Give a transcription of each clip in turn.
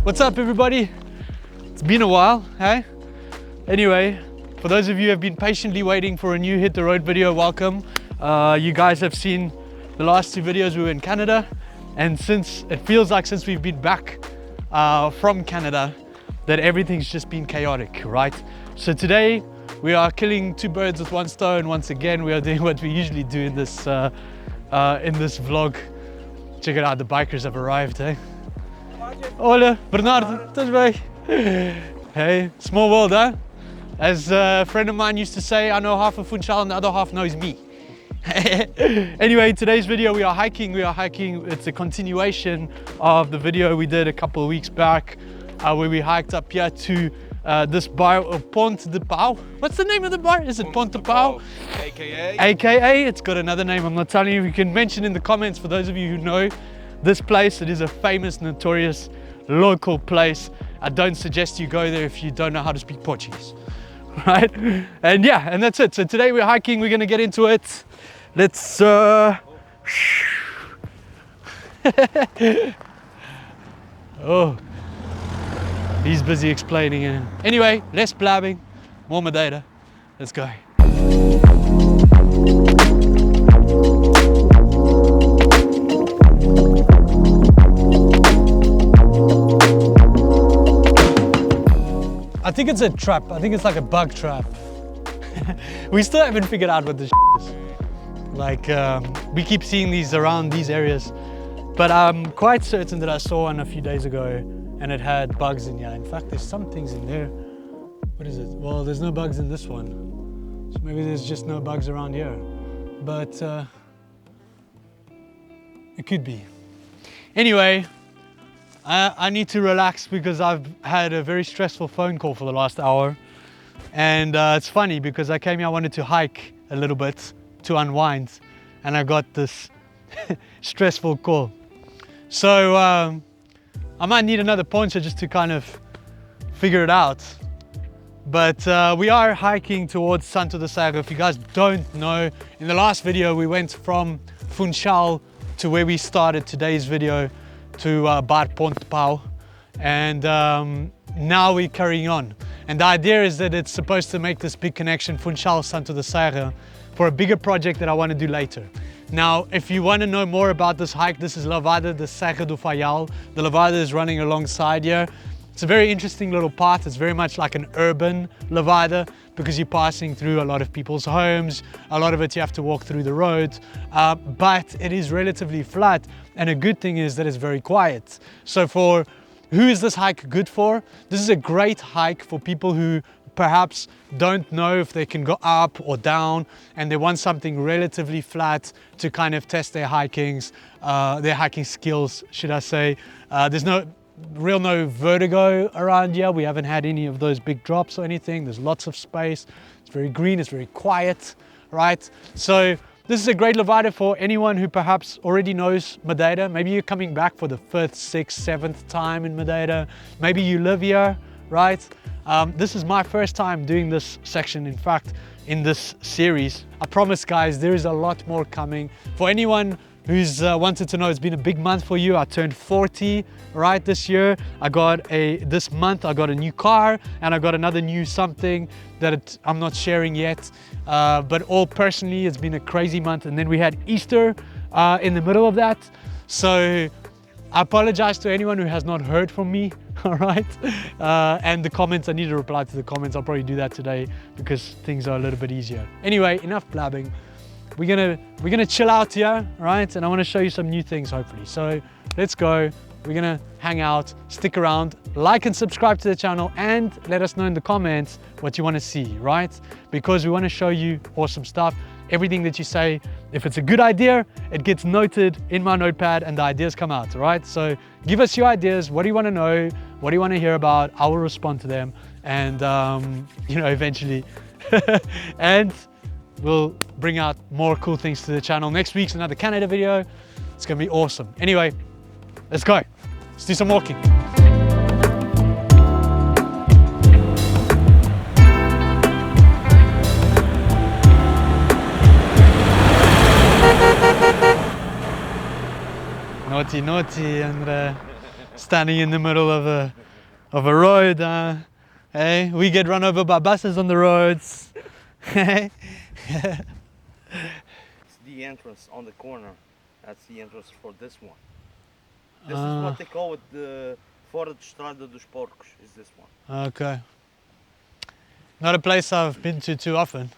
What's up, everybody? It's been a while, hey? Anyway, for those of you who have been patiently waiting for a new Hit the Road video, welcome. You guys have seen the last two videos. We were in Canada, and since it feels like since we've been back from Canada that everything's just been chaotic, right? So today we are killing two birds with one stone. Once again, we are doing what we usually do in this vlog. Check it out, the bikers have arrived, eh? Hola, Bernardo, estás bem? Hey, small world, huh? As a friend of mine used to say, I know half of Faial and the other half knows me. Anyway, today's video we are hiking. It's a continuation of the video we did a couple of weeks back where we hiked up here to this bar of Ponte de Pau. What's the name of the bar? Is it Ponte de Pau? AKA, it's got another name I'm not telling you. You can mention in the comments for those of you who know this place. It is a famous, notorious local place. I don't suggest you go there if you don't know how to speak Portuguese, right? And yeah, and that's it. So today we're hiking, we're gonna get into it. Let's oh, he's busy explaining it. Anyway, less blabbing, more Madeira. Let's go. I think it's a trap. I think it's like a bug trap. We still haven't figured out what this is. Like, we keep seeing these around these areas, but I'm quite certain that I saw one a few days ago and it had bugs in here. In fact, there's some things in there. What is it? Well, there's no bugs in this one. So maybe there's just no bugs around here. But it could be. Anyway, I need to relax because I've had a very stressful phone call for the last hour. And it's funny because I came here, I wanted to hike a little bit to unwind, and I got this stressful call. So I might need another poncho just to kind of figure it out. But we are hiking towards Santo da Serra. If you guys don't know, in the last video we went from Funchal to where we started today's video to Bar Ponte de Pau, and now we're carrying on. And the idea is that it's supposed to make this big connection, Funchal, Santo da Serra, for a bigger project that I want to do later. Now, if you want to know more about this hike, this is Levada, the Serra do Faial. The Levada is running alongside here. It's a very interesting little path. It's very much like an urban Levada because you're passing through a lot of people's homes. A lot of it you have to walk through the road, but it is relatively flat. And a good thing is that it's very quiet. So for who is this hike good for? This is a great hike for people who perhaps don't know if they can go up or down, and they want something relatively flat to kind of test their hiking skills, should I say. There's no vertigo around here. We haven't had any of those big drops or anything. There's lots of space. It's very green, it's very quiet, right? So this is a great Levada for anyone who perhaps already knows Madeira. Maybe you're coming back for the 5th, 6th, 7th time in Madeira. Maybe you live here, right? This is my first time doing this section, in fact, in this series. I promise, guys, there is a lot more coming. For anyone who's wanted to know, it's been a big month for you. I turned 40, right, this year. This month I got a new car, and I got another new something that I'm not sharing yet. But all personally, it's been a crazy month. And then we had Easter in the middle of that. So I apologize to anyone who has not heard from me, all right? And the comments, I need to reply to the comments. I'll probably do that today because things are a little bit easier. Anyway, enough blabbing. We're gonna chill out here, right? And I want to show you some new things, hopefully. So let's go. We're gonna hang out, stick around, like and subscribe to the channel, and let us know in the comments what you want to see, right? Because we want to show you awesome stuff. Everything that you say, if it's a good idea, it gets noted in my notepad and the ideas come out, right? So give us your ideas. What do you want to know? What do you want to hear about? I will respond to them, and you know, eventually. And we'll bring out more cool things to the channel. Next week's another Canada video. It's gonna be awesome. Anyway, let's go. Let's do some walking. Naughty, naughty, Andre. standing in the middle of a road. Hey, we get run over by buses on the roads. Hey. It's the entrance on the corner. That's the entrance for this one. This is what they call it the Fora de Estrada dos Porcos, is this one. Okay. Not a place I've been to too often,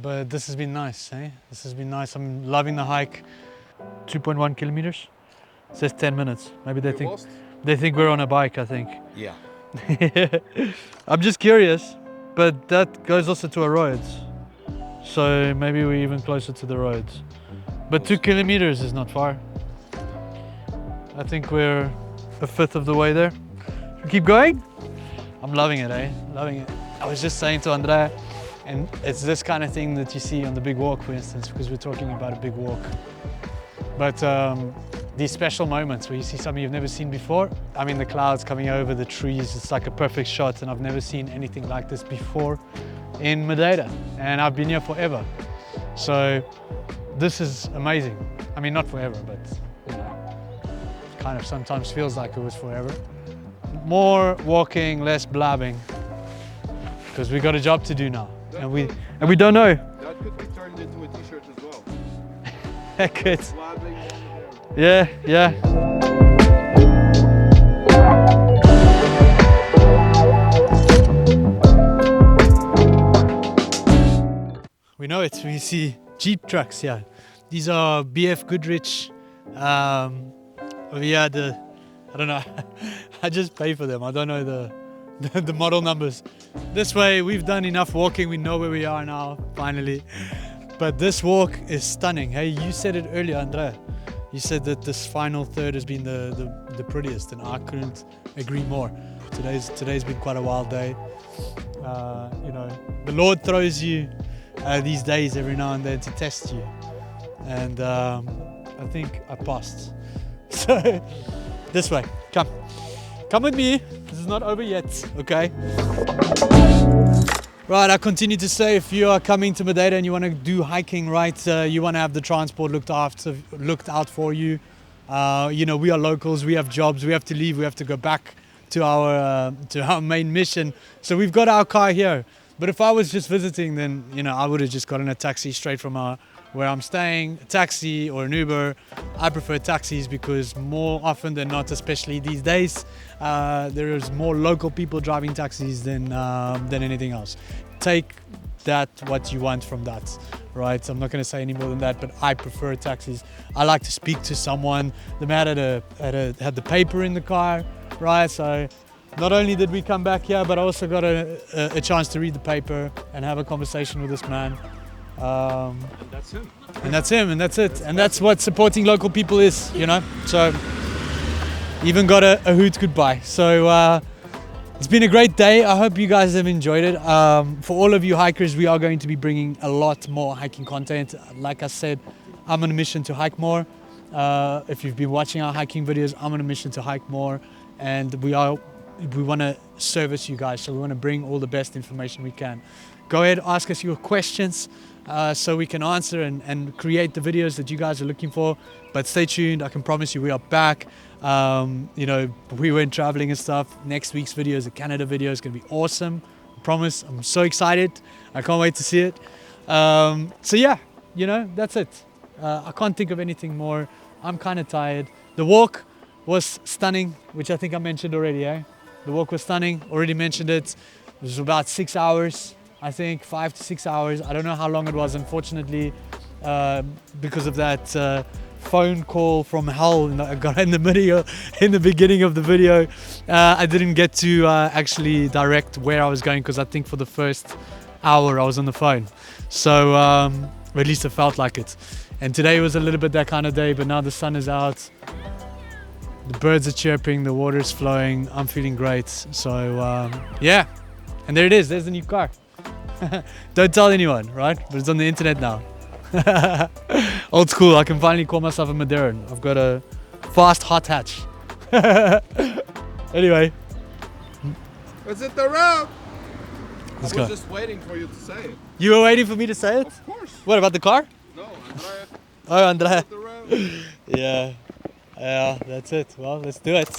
but this has been nice, eh? This has been nice. I'm loving the hike. 2.1 kilometers. It says 10 minutes. Maybe they think we're on a bike, I think. Yeah. I'm just curious, but that goes also to a roads. So maybe we're even closer to the roads. But 2 kilometers is not far. I think we're a fifth of the way there. Keep going? I'm loving it, eh? Loving it. I was just saying to Andrea, and it's this kind of thing that you see on the big walk, for instance, because we're talking about a big walk. But these special moments where you see something you've never seen before. I mean, the clouds coming over the trees, it's like a perfect shot, and I've never seen anything like this before in Madeira, and I've been here forever. So this is amazing. I mean, not forever, but you know, it kind of sometimes feels like it was forever. More walking, less blabbing, because we got a job to do now, and we don't know. That could be turned into a t-shirt as well. Heck it. Blabbing. Yeah, yeah. We know it. We see Jeep trucks here. These are BF Goodrich. Over here, I don't know. I just pay for them. I don't know the model numbers. This way, we've done enough walking. We know where we are now, finally. But this walk is stunning. Hey, you said it earlier, Andrea. You said that this final third has been the prettiest, and I couldn't agree more. Today's been quite a wild day. You know, the Lord throws you these days every now and then to test you, and I think I passed. So this way, come with me. This is not over yet, okay? Right, I continue to say, if you are coming to Madeira and you want to do hiking, right, you want to have the transport looked out for you. You know, we are locals, we have jobs, we have to leave, we have to go back to our main mission. So we've got our car here. But if I was just visiting, then, you know, I would have just gotten a taxi straight from where I'm staying, a taxi or an Uber. I prefer taxis because more often than not, especially these days, there is more local people driving taxis than anything else. Take that what you want from that, right? I'm not going to say any more than that, but I prefer taxis. I like to speak to someone. The man had the paper in the car, right? So not only did we come back here, but I also got a chance to read the paper and have a conversation with this man. And that's him. And that's him, and that's it. And that's what supporting local people is, you know? So even got a hoot goodbye. So it's been a great day. I hope you guys have enjoyed it. For all of you hikers, we are going to be bringing a lot more hiking content. Like I said, I'm on a mission to hike more. If you've been watching our hiking videos, I'm on a mission to hike more. And we want to service you guys. So we want to bring all the best information we can. Go ahead, ask us your questions so we can answer and create the videos that you guys are looking for. But stay tuned. I can promise you we are back. You know, we went traveling and stuff. Next week's video is a Canada video. It's going to be awesome. I promise. I'm so excited. I can't wait to see it. So yeah, you know, that's it. I can't think of anything more. I'm kind of tired. The walk was stunning, which I think I mentioned already, eh? The walk was stunning. Already mentioned it. It was about 6 hours. I think 5 to 6 hours. I don't know how long it was, unfortunately, because of that phone call from hell I got in the video, in the beginning of the video. I didn't get to actually direct where I was going because I think for the first hour I was on the phone. So at least it felt like it. And today was a little bit that kind of day, but now the sun is out. The birds are chirping, the water's flowing. I'm feeling great. So yeah, and there it is. There's the new car. Don't tell anyone, right? But it's on the internet now. Old school. I can finally call myself a Madeiran. I've got a fast hot hatch. Anyway, Is it the road? let's I go. was just waiting for you to say it. You were waiting for me to say it? Of course. What about the car? No, Andrea. Oh, Andrea. The road. Yeah. Yeah, that's it. Well, let's do it.